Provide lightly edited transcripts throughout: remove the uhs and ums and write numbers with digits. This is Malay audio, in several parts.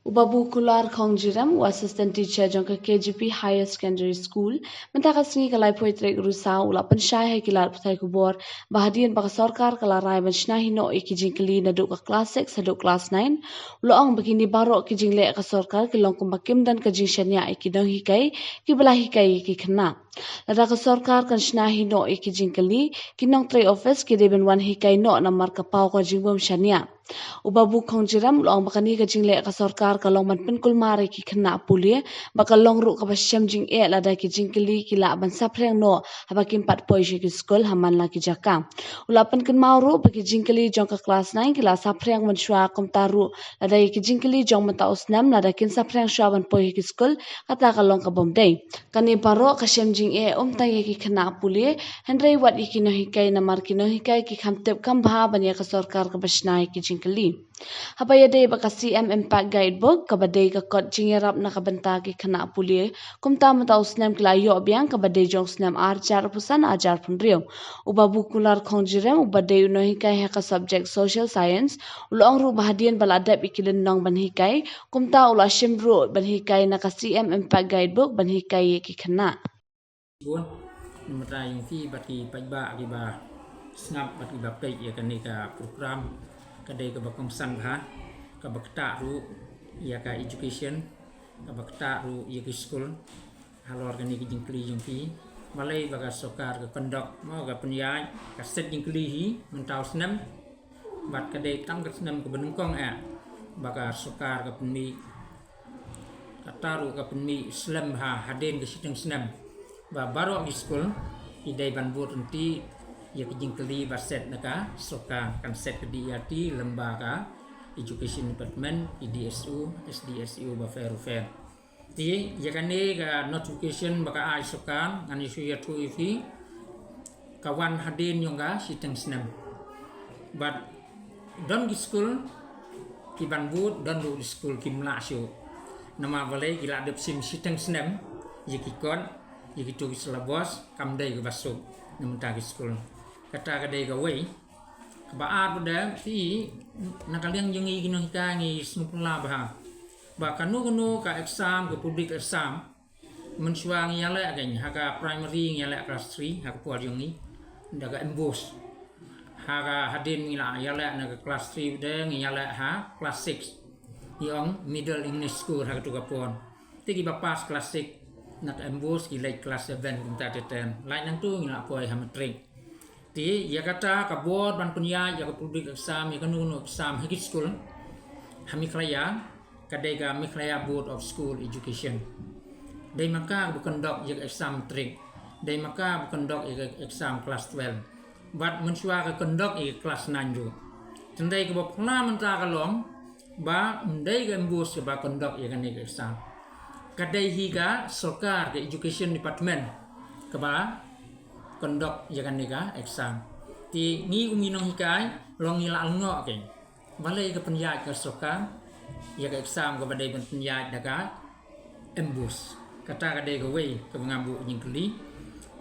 Ubabu Kular Khongjiram, assistant teacher jongka KGP Higher Secondary School, mentaka singi kalai poitrek rusa ula pensyai hai kilar putai kubor, bahadian baka sorkar kala rai benshna hino ikijing keli naduk ka kelas 6 saduk kelas 9, ula ong begini barok kijing lek ka sorkar kilong kumbakim dan kajing syania ikidong hikai, kibelah hikai kikena. Lada ka sorkar kan syna hino ikijing keli, kinong tray office kideben wan hikai no namar kapau ka jingbom syania. Ubabu Khongjiram long bakani ka jingle ka sarkar ka long man penkul mari ki khna pulie baka long ru ka basyam jing e lada ki jingkili ki la ban sapreng no habakin pat poi ki skol haman la ki jaka ulapan kan mauru baki jingkili jong ka class 9 ki la sapreng man shwa kom taru lada ki jingkili jong man ta usnam lada kin sapreng shwa ban poi ki skol kata ka long ka bom dei kani paro ka syam jing e ta ye ki khna pulie henry wat iki no hikai na mar ki no hikai ki khamtep kam bha ban ya ka sarkar ka basnai ki jingkili Habaya day baka CM Impact Guidebook kabaday ka kot jingerap na kabanta ki kana pulie kumta mata usnem klayo biang kabaday jong snem arjar pusan ajar pun rio ubabu kular khongjirem ubaday uno hikai heka subject social science ulong ru bahadian baladap ikilin nong ban hikai kumta ula shimru ban hikai na ka CM Impact Guidebook ban hikai ki kana Buôn Mata yung fi bati pagba kiba snap bati ba pay ya kanika program kadai ka bakong sangha ka bakta ru ya ka education ka bakta ru ya ka school halor kanika jingkli yung fi malay baga sokar ka kondok mo ka penyai ka set jingkli hi mentau senam bat kadai tam ka senam ka benungkong baga sokar ka penmi kataru ka penmi islam haden ka siteng senam và baru di school idai ban buat nanti ya kejingkeli baset naka soka kan set ke DRT lembaga education department IDSU SDSU ba fair ti ya kan ni ga notification baka ai soka ngani su ya tu ifi kawan hadin yang ga siteng senam but don di school ki ban buat don di school ki mla syu nama balai gila dep sim siteng senam ya ki kon Yaitu selabos kamdai ke basuk nementa ke school kata kadai ke wei kebaat pada ti nakaliang jengi kino hika ngi smupla bah kanu ka exam ke public exam mensuang yale ageng haka primary yale kelas 3 haka puar jengi daga embos haka hadin ngila yale na kelas 3 de yale kelas 6 yang middle English school haka tu kapon tigi bapas kelas 6 nak embus gilai kelas 7 kita teten lain nang tu ngila poi hametrik ti ya kata ka board ban punya ya ka public exam ya kanu exam high school hami klaya kadai ga mi klaya board of school education dai maka bukan dok ya exam trik dai maka bukan dok ya exam kelas 12 bat mensua ka kendok ya kelas 9 ju tendai ka bokna menta ka long ba ndai ga embus ba kendok ya kan exam kadai higa sokar ke education department keba kondok jagan nega exam ti ni uminong hikai long ila alngo ke balai ke penyat ke sokar ya ke exam ke badai penyat daga embus kata kadai ke wei ke mengambu jingkeli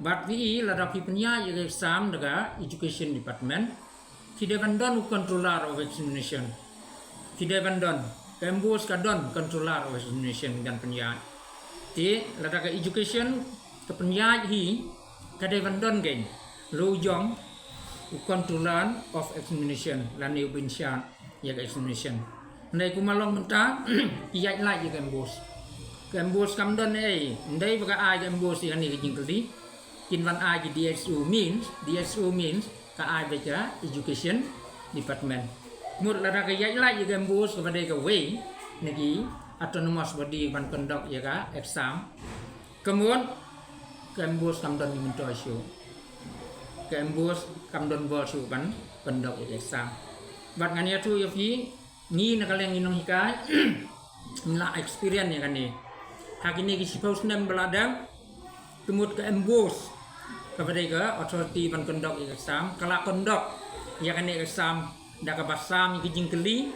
bat vi la rapi penyat ya ke exam daga education department tidak bandon controller of examination tidak bandon Kembus kadon controller of examination dan penyat. Ti lada ke education ke penyat hi kadai bandon geng. Lu jong controller of examination lani ubinsya ya ke examination. Ndai kumalong menta iyat lai ya kembus. Kembus kamdon ndai baka ai kembus yani ke jingkeli. Kinwan ai DSU means ka ai baca education department. Mur lada ke yai lai ya kembus kepada ke way negi autonomous body ban kondok ya ka exam. Kemudian kembus kamdon minto syu. Kembus kamdon bol syu ban kondok ya exam. Bat ngania tu ya fi ni nakaleng inong hikai ngla experience ya kan ni. Hakini ki sipau senam beladang kemud ke embus kepada ke authority ban kondok ya exam kala kondok ya kan ni exam dah ke basam ki jingkeli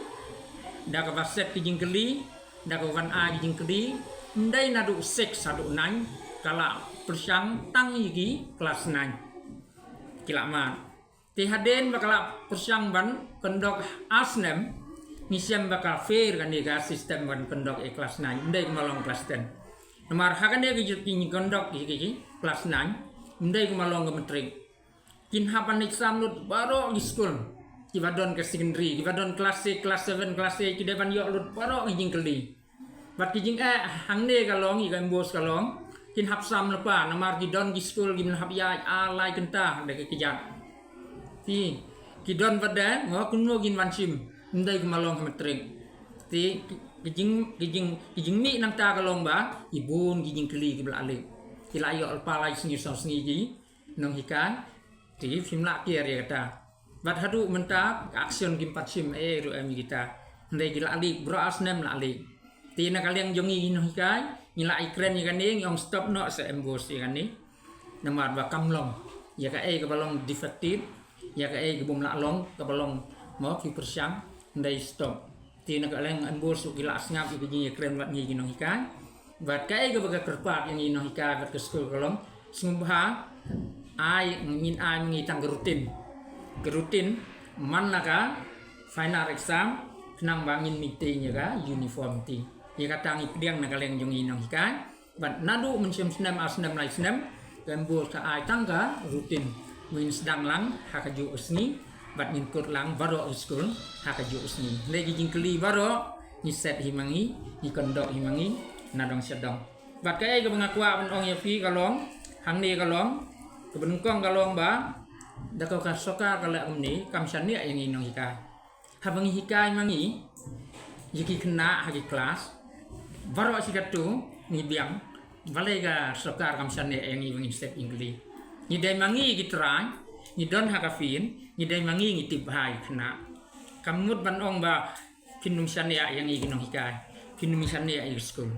dah ke baset ki jingkeli dah ke wan a ki jingkeli ndai nadu 6 sadu 9 kala persyang tang iki kelas 9 kilama ti haden bakala persyang ban kondok asnem Nisiam bakal fair kan dia sistem kan kondok kelas 9 ndai malong kelas 10 nomor hakan dia kini kondok kelas 9 ndai malong kementrik kin hapan exam lut baru di school kibadon ke secondary kibadon kelas 7 kelas 8 kidepan yok lut baru kijing keli bat kijing hang ne kalong ikan bos kalong kin hap sam lepa nomor kidon di school gim hap ya alai kentah de kejat ti kidon pada ngo kuno gin wansim ndai kemalong kementrik ti kijing mi nang ta kalong ba ibun kijing keli kibla alik kila yok lepa lai sengi ji nong hikan ti film lak kia dia kata bat hadu menta action kim patsim ru ami kita ndai kila alik bro asnem la alik ti na kaliang jongi nong hikai ngila ikren ni kan ni yang stop no se embos kan ni namar ba kamlong ya ka ke balong defective ya ka ke bum lak long ka balong mo ki persyang ndai stop ti na kaliang embos gila sngap ki ji ikren wat ni nong hikai bat ka ke baga kerpat yang nong hikai bat ke school kalong sungba ai ngin ai ngi tang kerutin man laka final exam kenang bangin meeting ya ka uniform ti ya kata ngi pediang na kaleng jong inong hikan bat nadu mensiam senam asnam lai senam gambol ka ai tangga rutin min sedang lang hakaju usni bat min kut lang baro school hakaju usni legi jingkeli baro ni set himangi ni kondok himangi nadong sedong bat kai ke mengakua ben ong ya fi kalong hang ni kalong kebenungkong kalong ba dakau ka soka kala umni kamsan ni yang inong hika habangi hikai mangi yiki kena hagi kelas baru sikatu ni biang balega soka kamsan ni yang inong step ingli ni dai mangi gitrai ni don hakafin ni dai mangi ngitip hai kena kamut ban ong ba kinum san ya yang inong hikai kinum san ya school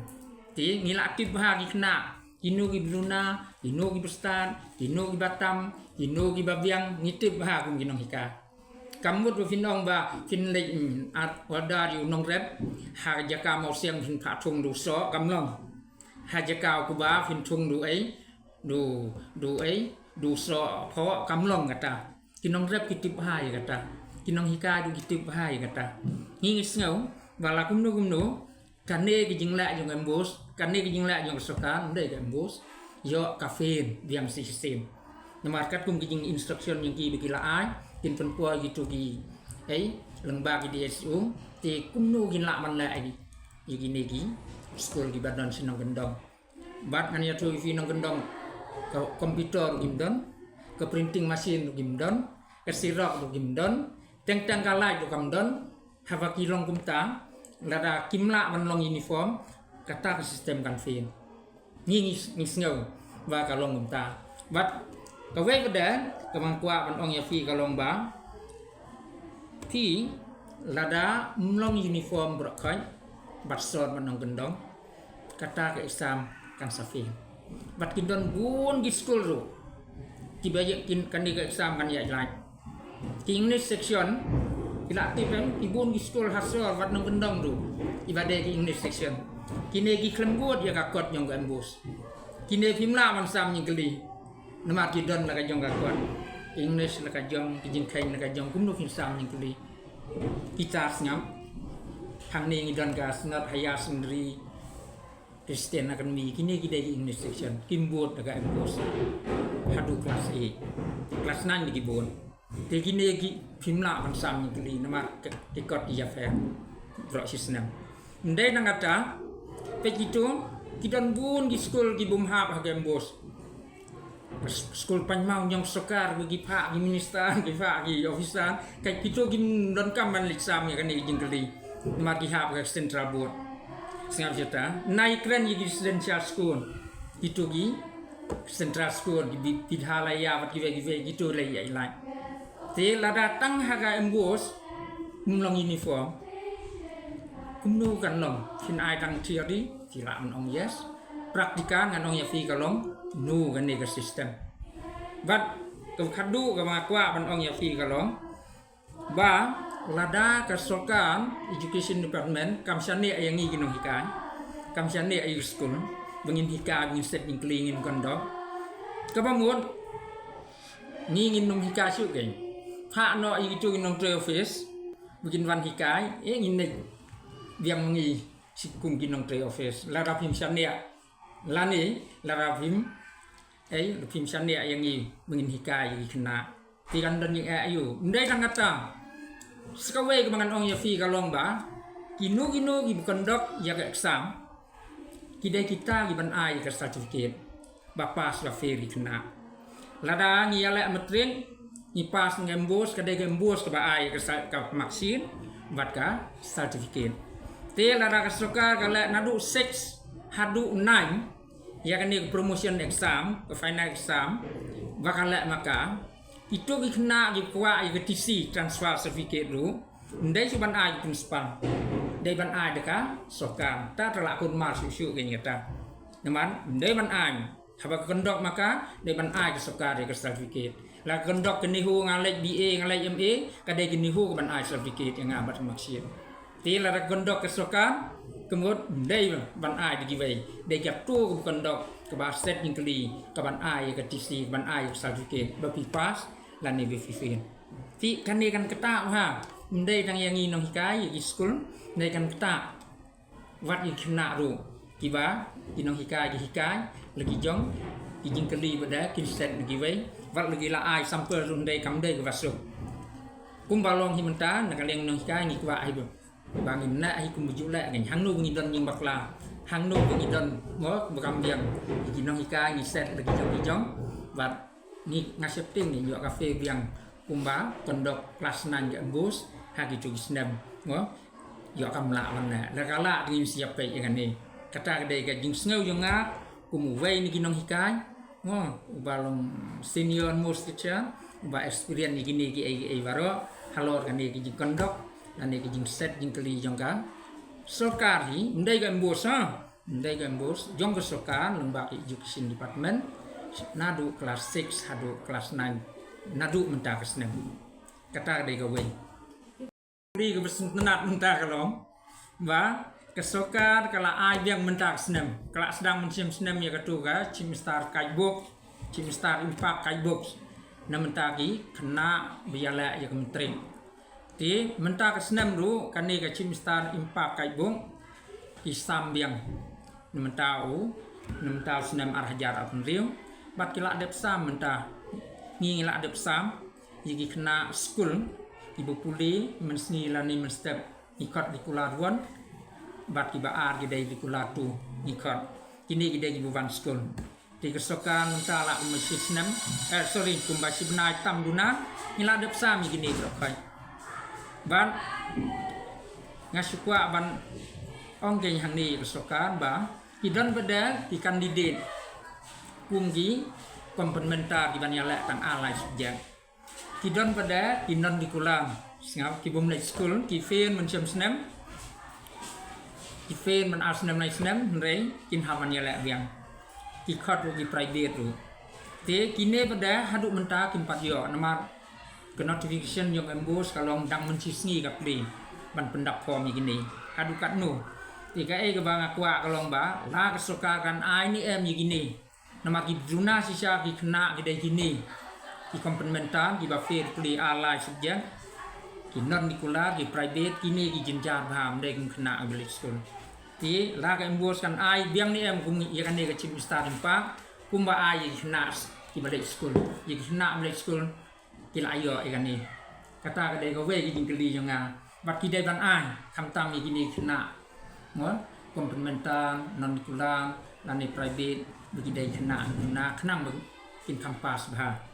ti ngila aktif bahagi kena inu gi Bruna, inu gi Bestan, inu gi Batam, inu gi Babiang, ngitip bah kum ginong hika. Kamut bu finong ba fin le at wada yu nong rep ha jaka mau siang fin pha thung du so kamlong. Ha jaka ku ba fin thung du ai du so pho kamlong kata. Kinong rep kitip hai kata. Kinong hika du kitip hai kata. Ngi ngau bala kumnu kane ki jingla jong embos kane ki jingla jong sokan ndai embos yo kafein biang sistem namarkat kum ki jing instruction yang ki bikila ai tin penpua gitu ki lengba ki DSU ti kumnu gin la man la ai yigi negi school di badan sinong gendong bat kan ya tu fi nong gendong ke komputer gimdon ke printing machine gimdon ke sirok gimdon teng kalai do kamdon hava kilong kumta lada kimla manlong uniform kata ke sistem kanfin ni ngau ba kalong ngumta bat kawe pada kemangkua panong ya fi kalong ba ti lada mlong uniform brokai bat sor manong gendong kata ke exam kan safin bat kindon bun di school ru ti baye kin kan di exam kan ya jelai ti English section ila aktif kan ibun di school hasol wat nong gendong tu ibade di English section kine gi klembut ya kakot yang gambus kine pimla man sam ni geli nama kidon la ka jong kakot English la ka jong kijing kain la ka jong kumno fin sam ni geli kita senyap hang ni ngidon ka snot haya sendiri Kristen akan mi kine gi di English section kimbut la ka gambus hadu kelas A kelas 9 di bon Tegi negi pimla kan sam ni nama ikot dia fair bro sistem ndai nang kata begitu kita bun di school di bumhap hagem bos school panmau yang sokar bagi pak di minister di pak di ofisan kayak gitu gim don kaman liksam ya kan ni jingkeli magi hap ke central board singap cerita naik keren di residential school itu gi central school di bidhalaya wat give gitu lah ya ilai te la datang haga embos mlong uniform kumnu kan long fin ai tang theory sila on yes praktikan kan ong ya fi kalong nu kan ni ke sistem bat ke khadu ke makwa pan ong ya fi kalong ba lada ka sokan education department kamsane yang ngi ginong hikan kamsane ay school bangin hika bangin set inklingin kondok kapamut ngingin num hika su gen ha no itu ginong office bikin wan hikai ini yang mengi sikum ginong tre office lara phim sania lani lara phim phim sania yang i mengin hikai kena tikan dan yang ayu ndai kan kata sekawe kemangan ong ya fi kalong ba kinu bukan dok ya ke exam kidai kita giban ai ke certificate bapas la feri kena lada ngi ale metring ni pas ngembos kadai ngembos ke ba ai ke maksin bat ka certificate te lada ka soka kala nadu 6 hadu 9 ya kan ni promotion exam ke final exam bakala maka itu kena di kuat ke TC transfer certificate lu ndai suban ai principal dai ban ai deka sokan ta terlakun mar susu ke nyata naman dai ban ai haba kendok maka dai ban ai ke sokan ke certificate la kendok ke nihu ngalek BA ngalek MA kadai ke nihu ke ban ai certificate yang abat maksud ti la kendok ke sokan kemud dai ban ai di giveaway dai gap tu ke kendok ke ba set yang keli ke ban ai ke TC ban ai certificate ba pas la ni bififin ti kan ni kan ketak ha ndai tang yang nong hikai di school ndai kan ketak wat i kena ru kiba inong hikai lagi jong kijing keli bada kin set lagi wei wat lagi la ai sample ru ndai kam dai ke vasuk kum balong hi menta nak leng nong hikai ni kwa ai bangin na hi kum bujula ngai hang nu ngi don nying bakla hang nu ngi don mo bakam biang ki nong hikai ni set lagi jong wat ni ngasepting ni yo cafe biang kumba pondok kelas 9 ke bus hagi tu isnam ngo yo kamla mana la kala di siap pe yang ni kata kedai ke jing sneu yo nga kumu wei ni ginong hikai ngo balong senior most teacher ba experience ni gini ki ai baro halor kan ni jing kondok dan ni jing set jing keli jong ka sokar hi ndai ga bus ndai ga bus jong ke sokar lembaga education department nadu kelas 6 hadu kelas 9 nadu mentah kesnem kata dai gawe ri ke bersenat mentah kalong ba kesokar kala ai yang mentah kesnem kala sedang mencium senem ya katuga cimstar kaibok cimstar impak kaibok na mentah ki kena biala ya kementring ti mentah kesnem ru kani ke cimstar impak kaibok isam biang mentau senem arah jarak penriu bat kila dep sam mentah ngi la dep sam yigi kena school ibu puli mensni lani menstep ikot di kularuan bat ki baar gidai di kulatu ikot kini gidai ibu van school di kesokan mentah la umasi senem kumbasi benai tam duna ngila dep sam gini brokai ban ngasukwa ban ongkeng hang ni kesokan ba idon beda di kandidat kunggi komplementar di banyala tang alai subjek kidon pada kinon di kulang singap kibum lek school kifen mencem senem kifen men as senem nai senem rei kin haman yala biang ikot rugi private ru te kine pada haduk menta kim patyo namar ke notification yang embos kalau dang mencisngi kapli ban pendak form gini haduk kat nu tika ke bang akwa kalau ba la kesukakan ai ni em gini nama ki juna sisa ki kena ki dai kini ki komplementar ki ba fair pli alai subjek ki non nikular ki private kini ki jenjar ham dai kena abli school ti la ka embos kan ai biang ni em kum ya kan ni ka chim star impak kumba ai kena ki balik school ki kena balik school ki la yo kan ni kata ka dai ka we ki jingkeli jonga bat ki dai ban ai kam tam ki ni kena ngo komplementar non nikular lani private bagi dai kena kenang bikin kampas bah